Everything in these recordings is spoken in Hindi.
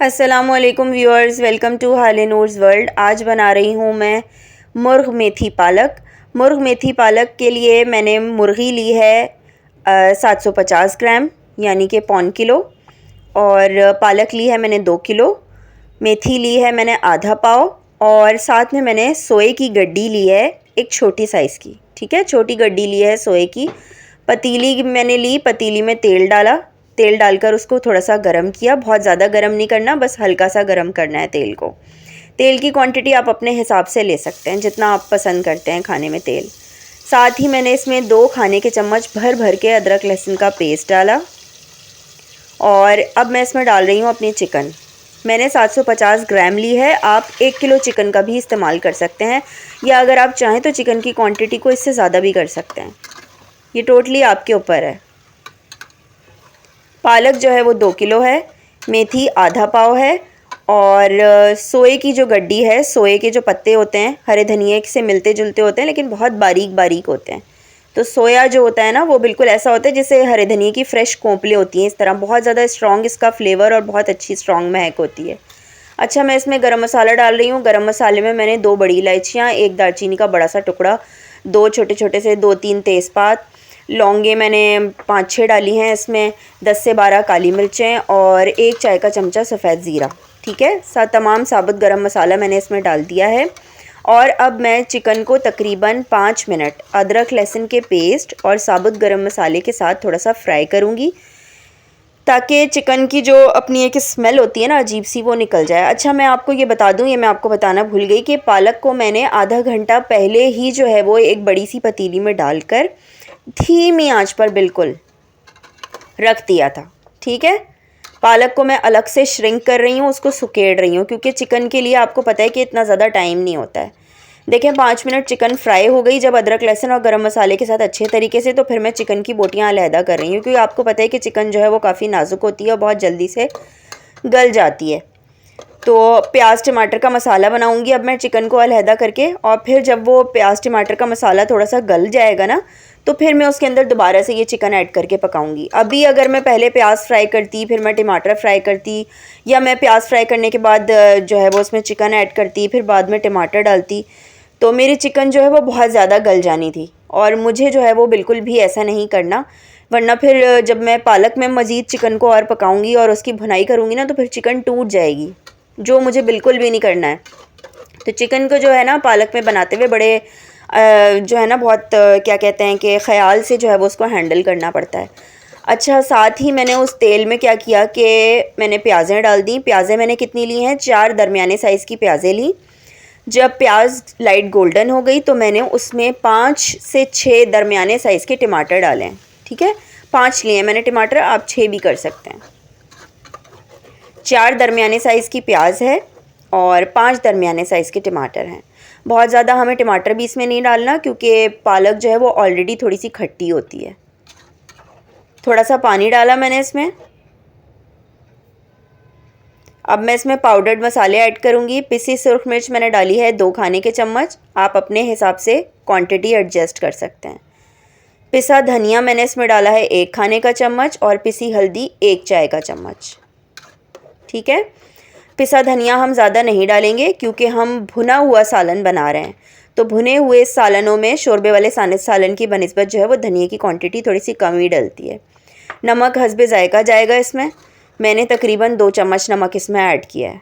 अस्सलामुअलैकुम व्यूअर्स, वेलकम टू हाले नूर्स वर्ल्ड। आज बना रही हूँ मैं मुर्ग मेथी पालक। मुर्ग मेथी पालक के लिए मैंने मुर्गी ली है 750 ग्राम यानी कि पौन किलो, और पालक ली है मैंने 2 किलो, मेथी ली है मैंने आधा पाव, और साथ में मैंने सोए की गड्डी ली है एक छोटी साइज़ की। ठीक है, छोटी गड्डी ली है सोए की। पतीली मैंने ली, पतीली में तेल डाला, तेल डालकर उसको थोड़ा सा गरम किया। बहुत ज़्यादा गरम नहीं करना, बस हल्का सा गरम करना है तेल को। तेल की क्वांटिटी आप अपने हिसाब से ले सकते हैं, जितना आप पसंद करते हैं खाने में तेल। साथ ही मैंने इसमें 2 खाने के चम्मच भर भर के अदरक लहसुन का पेस्ट डाला, और अब मैं इसमें डाल रही हूँ अपनी चिकन। मैंने 750 ग्राम ली है, आप 1 किलो चिकन का भी इस्तेमाल कर सकते हैं, या अगर आप चाहें तो चिकन की क्वांटिटी को इससे ज़्यादा भी कर सकते हैं। ये टोटली आपके ऊपर है। पालक जो है वो 2 किलो है, मेथी आधा पाव है, और सोए की जो गड्डी है, सोए के जो पत्ते होते हैं हरे धनिए से मिलते जुलते होते हैं लेकिन बहुत बारीक बारीक होते हैं। तो सोया जो होता है ना, वो बिल्कुल ऐसा होता है जैसे हरे धनिए की फ़्रेश कोंपलें होती हैं, इस तरह। बहुत ज़्यादा स्ट्रॉन्ग इसका फ्लेवर और बहुत अच्छी स्ट्रॉन्ग महक होती है। अच्छा, मैं इसमें गरम मसाला डाल रही हूँ। गरम मसाले में मैंने 2 बड़ी इलायचियाँ, 1 दालचीनी का बड़ा सा टुकड़ा, 2 छोटे छोटे से 2-3 तेज़पात, लौंगे मैंने 5-6 डाली हैं इसमें, 10 से 12 काली मिर्चें, और 1 चाय का चमचा सफ़ेद ज़ीरा। ठीक है, तमाम साबुत गरम मसाला मैंने इसमें डाल दिया है। और अब मैं चिकन को तकरीबन 5 मिनट अदरक लहसुन के पेस्ट और साबुत गरम मसाले के साथ थोड़ा सा फ्राई करूँगी, ताकि चिकन की जो अपनी एक स्मेल होती है ना अजीब सी, वो निकल जाए। अच्छा, मैं आपको ये बता दूं, ये मैं आपको बताना भूल गई कि पालक को मैंने आधा घंटा पहले ही जो है वो एक बड़ी सी पतीली में डालकर धीमी आंच पर बिल्कुल रख दिया था। ठीक है, पालक को मैं अलग से श्रिंक कर रही हूँ, उसको सुकेड़ रही हूँ, क्योंकि चिकन के लिए आपको पता है कि इतना ज़्यादा टाइम नहीं होता है। देखें, 5 मिनट चिकन फ्राई हो गई जब अदरक लहसुन और गरम मसाले के साथ अच्छे तरीके से। तो फिर मैं चिकन की बोटियाँ अलहदा कर रही हूँ, क्योंकि आपको पता है कि चिकन जो है वो काफ़ी नाजुक होती है और बहुत जल्दी से गल जाती है। तो प्याज टमाटर का मसाला बनाऊंगी अब मैं चिकन को अलहदा करके, और फिर जब वो प्याज टमाटर का मसाला थोड़ा सा गल जाएगा ना, तो फिर मैं उसके अंदर दोबारा से ये चिकन ऐड करके पकाऊंगी। अभी अगर मैं पहले प्याज फ्राई करती, फिर मैं टमाटर फ्राई करती, या मैं प्याज फ्राई करने के बाद जो है वो उसमें चिकन ऐड करती, फिर बाद में टमाटर डालती, तो मेरी चिकन जो है वो बहुत ज़्यादा गल जानी थी। और मुझे जो है वो बिल्कुल भी ऐसा नहीं करना, वरना फिर जब मैं पालक में मज़ीद चिकन को और पकाऊंगी और उसकी भुनाई करूँगी ना, तो फिर चिकन टूट जाएगी, जो मुझे बिल्कुल भी नहीं करना है। तो चिकन को जो है ना पालक में बनाते हुए बड़े जो है ना बहुत क्या कहते हैं कि ख़याल से जो है वो उसको हैंडल करना पड़ता है। अच्छा, साथ ही मैंने उस तेल में क्या किया कि मैंने प्याज़ें डाल दी। प्याज़ें मैंने कितनी ली हैं, 4 दरमियाने साइज़ की प्याज़ें ली। जब प्याज लाइट गोल्डन हो गई तो मैंने उसमें 5 से 6 दरमियाने साइज़ के टमाटर डाले हैं। ठीक है, 5 लिए मैंने टमाटर, आप 6 भी कर सकते हैं। 4 दरमियाने साइज़ की प्याज है और 5 दरमियाने साइज़ के टमाटर हैं। बहुत ज़्यादा हमें टमाटर भी इसमें नहीं डालना, क्योंकि पालक जो है वो ऑलरेडी थोड़ी सी खट्टी होती है। थोड़ा सा पानी डाला मैंने इसमें। अब मैं इसमें पाउडर्ड मसाले ऐड करूँगी। पिसी सुरख मिर्च मैंने डाली है 2 खाने के चम्मच, आप अपने हिसाब से क्वांटिटी एडजस्ट कर सकते हैं। पिसा धनिया मैंने इसमें डाला है 1 खाने का चम्मच, और पिसी हल्दी 1 चाय का चम्मच। ठीक है, पिसा धनिया हम ज़्यादा नहीं डालेंगे क्योंकि हम भुना हुआ सालन बना रहे हैं, तो भुने हुए सालनों में, शोरबे वाले सालन की बनिस्बत जो है वो धनिया की क्वांटिटी थोड़ी सी कम ही डलती है। नमक हस्बे जायका जाएगा इसमें, मैंने तकरीबन 2 चम्मच नमक इसमें ऐड किया है।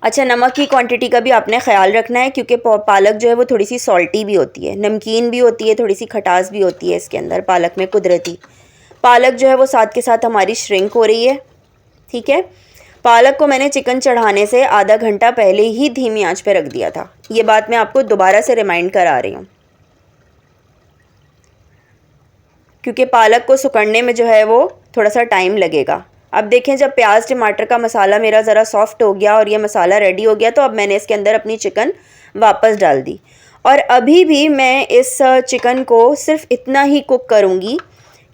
अच्छा, नमक की क्वांटिटी का भी आपने ख्याल रखना है, क्योंकि पालक जो है वो थोड़ी सी सॉल्टी भी होती है, नमकीन भी होती है, थोड़ी सी खटास भी होती है इसके अंदर पालक में कुदरती। पालक जो है वो साथ के साथ हमारी श्रिंक हो रही है। ठीक है, पालक को मैंने चिकन चढ़ाने से आधा घंटा पहले ही धीमी आंच पे रख दिया था। ये बात मैं आपको दोबारा से रिमाइंड करा रही हूँ, क्योंकि पालक को सुकड़ने में जो है वो थोड़ा सा टाइम लगेगा। अब देखें, जब प्याज टमाटर का मसाला मेरा ज़रा सॉफ्ट हो गया और ये मसाला रेडी हो गया, तो अब मैंने इसके अंदर अपनी चिकन वापस डाल दी। और अभी भी मैं इस चिकन को सिर्फ इतना ही कुक करूँगी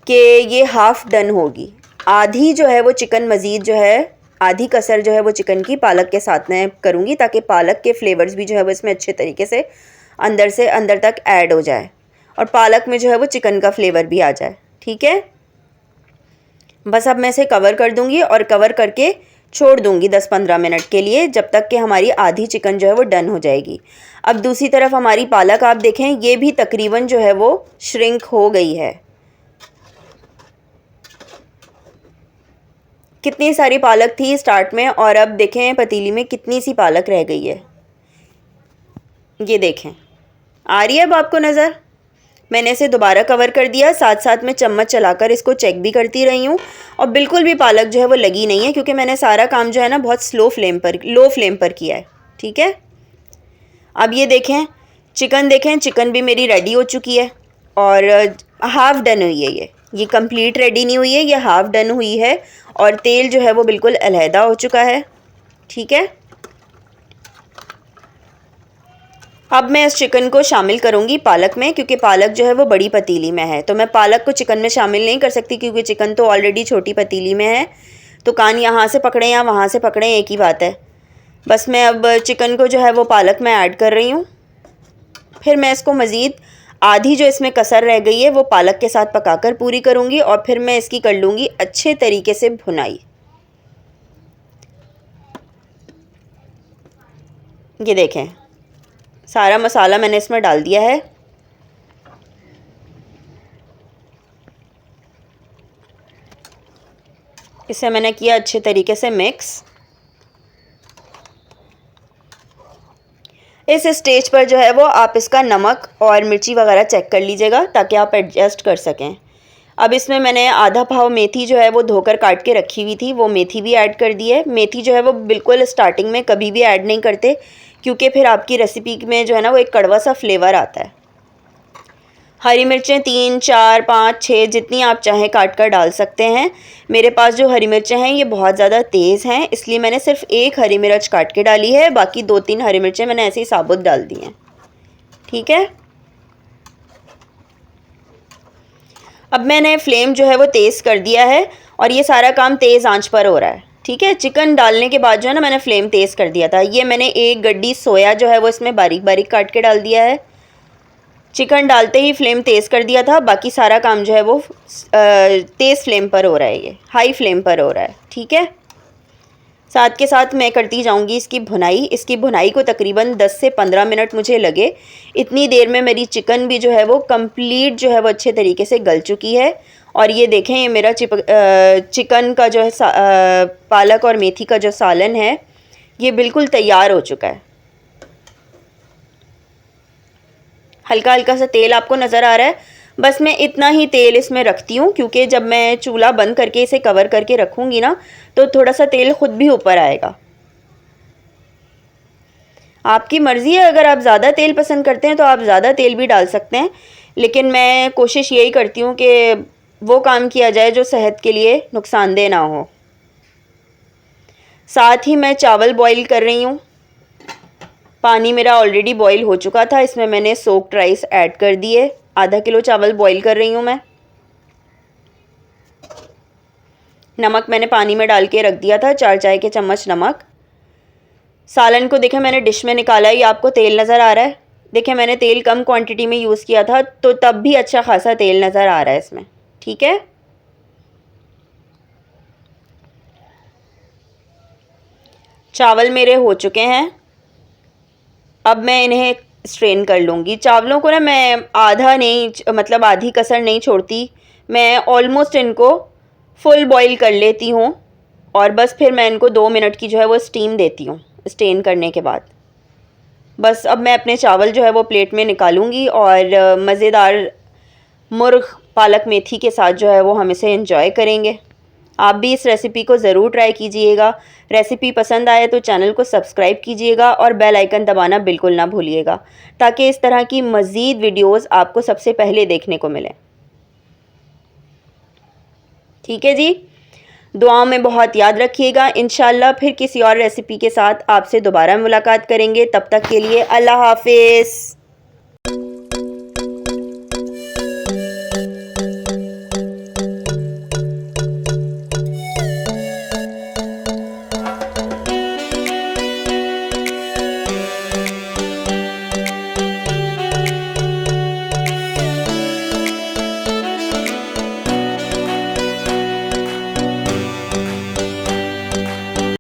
कि ये हाफ़ डन होगी। आधी जो है वो चिकन मज़ीद जो है, आधी कसर जो है वो चिकन की पालक के साथ में करूँगी, ताकि पालक के फ्लेवर्स भी जो है वो इसमें अच्छे तरीके से अंदर तक ऐड हो जाए, और पालक में जो है वो चिकन का फ्लेवर भी आ जाए। ठीक है, बस अब मैं इसे कवर कर दूँगी, और कवर करके छोड़ दूंगी 10-15 मिनट के लिए, जब तक कि हमारी आधी चिकन जो है वो डन हो जाएगी। अब दूसरी तरफ हमारी पालक आप देखें, ये भी तकरीबन जो है वो श्रिंक हो गई है। कितनी सारी पालक थी स्टार्ट में और अब देखें पतीली में कितनी सी पालक रह गई है। ये देखें, आ रही है अब आपको नज़र। मैंने इसे दोबारा कवर कर दिया, साथ साथ में चम्मच चलाकर इसको चेक भी करती रही हूँ और बिल्कुल भी पालक जो है वो लगी नहीं है, क्योंकि मैंने सारा काम जो है ना बहुत लो फ्लेम पर किया है। ठीक है, अब ये देखें चिकन, देखें चिकन भी मेरी रेडी हो चुकी है और हाफ़ डन हुई है। ये कंप्लीट रेडी नहीं हुई है, ये हाफ़ डन हुई है और तेल जो है वो बिल्कुल अलहदा हो चुका है। ठीक है, अब मैं इस चिकन को शामिल करूंगी पालक में, क्योंकि पालक जो है वो बड़ी पतीली में है, तो मैं पालक को चिकन में शामिल नहीं कर सकती क्योंकि चिकन तो ऑलरेडी छोटी पतीली में है। तो कान यहाँ से पकड़ें या वहाँ से पकड़ें, एक ही बात है। बस मैं अब चिकन को जो है वो पालक में ऐड कर रही हूँ। फिर मैं इसको मज़ीद आधी जो इसमें कसर रह गई है वो पालक के साथ पकाकर पूरी करूँगी और फिर मैं इसकी कर लूँगी अच्छे तरीके से भुनाई। ये देखें सारा मसाला मैंने इसमें डाल दिया है। इसे मैंने किया अच्छे तरीके से मिक्स। इस स्टेज पर जो है वो आप इसका नमक और मिर्ची वगैरह चेक कर लीजिएगा ताकि आप एडजस्ट कर सकें। अब इसमें मैंने आधा पाव मेथी जो है वो धोकर काट के रखी हुई थी, वो मेथी भी ऐड कर दी है। मेथी जो है वो बिल्कुल स्टार्टिंग में कभी भी ऐड नहीं करते, क्योंकि फिर आपकी रेसिपी में जो है ना वो एक कड़वा सा फ्लेवर आता है। हरी मिर्चें 3, 4, 5, 6 जितनी आप चाहें काट कर डाल सकते हैं। मेरे पास जो हरी मिर्चें हैं ये बहुत ज़्यादा तेज़ हैं, इसलिए मैंने सिर्फ एक हरी मिर्च काट के डाली है, बाकी 2-3 हरी मिर्चें मैंने ऐसे ही साबुत डाल दी हैं। ठीक है, अब मैंने फ्लेम जो है वो तेज़ कर दिया है और ये सारा काम तेज़ आंच पर हो रहा है। ठीक है, चिकन डालने के बाद जो है ना मैंने फ्लेम तेज़ कर दिया था। ये मैंने एक गड्डी सोया जो है वो इसमें बारीक बारीक काट के डाल दिया है। चिकन डालते ही फ्लेम तेज़ कर दिया था, बाकी सारा काम जो है वो तेज़ फ्लेम पर हो रहा है, ये हाई फ्लेम पर हो रहा है। ठीक है, साथ के साथ मैं करती जाऊंगी इसकी भुनाई। इसकी भुनाई को तकरीबन 10 से 15 मिनट मुझे लगे। इतनी देर में मेरी चिकन भी जो है वो कंप्लीट जो है वो अच्छे तरीके से गल चुकी है। और ये देखें ये मेरा चिकन का जो है पालक और मेथी का जो सालन है ये बिल्कुल तैयार हो चुका है। हल्का हल्का सा तेल आपको नज़र आ रहा है, बस मैं इतना ही तेल इसमें रखती हूँ क्योंकि जब मैं चूल्हा बंद करके इसे कवर करके रखूँगी ना तो थोड़ा सा तेल खुद भी ऊपर आएगा। आपकी मर्ज़ी है, अगर आप ज़्यादा तेल पसंद करते हैं तो आप ज़्यादा तेल भी डाल सकते हैं, लेकिन मैं कोशिश यही करती हूँ कि वो काम किया जाए जो सेहत के लिए नुकसानदेह ना हो। साथ ही मैं चावल बॉईल कर रही हूँ। पानी मेरा ऑलरेडी बॉईल हो चुका था, इसमें मैंने सोक्ड राइस ऐड कर दिए। आधा किलो चावल बॉईल कर रही हूँ मैं। नमक मैंने पानी में डाल के रख दिया था, 4 चाय के चम्मच नमक। सालन को देखें मैंने डिश में निकाला है, ये आपको तेल नज़र आ रहा है। देखें मैंने तेल कम क्वांटिटी में यूज़ किया था तो तब भी अच्छा खासा तेल नज़र आ रहा है इसमें। ठीक है, चावल मेरे हो चुके हैं, अब मैं इन्हें स्ट्रेन कर लूँगी। चावलों को ना मैं आधा नहीं, मतलब आधी कसर नहीं छोड़ती, मैं ऑलमोस्ट इनको फुल बॉईल कर लेती हूँ और बस फिर मैं इनको 2 मिनट की जो है वो स्टीम देती हूँ स्ट्रेन करने के बाद। बस अब मैं अपने चावल जो है वो प्लेट में निकालूंगी और मज़ेदार मुर्ग पालक मेथी के साथ जो है वो हम इसे एंजॉय करेंगे। आप भी इस रेसिपी को ज़रूर ट्राई कीजिएगा। रेसिपी पसंद आए तो चैनल को सब्सक्राइब कीजिएगा और बेल आइकन दबाना बिल्कुल ना भूलिएगा ताकि इस तरह की मज़ीद वीडियोस आपको सबसे पहले देखने को मिलें। ठीक है जी, दुआओं में बहुत याद रखिएगा। इंशाल्लाह फिर किसी और रेसिपी के साथ आपसे दोबारा मुलाकात करेंगे। तब तक के लिए अल्लाह हाफिज़।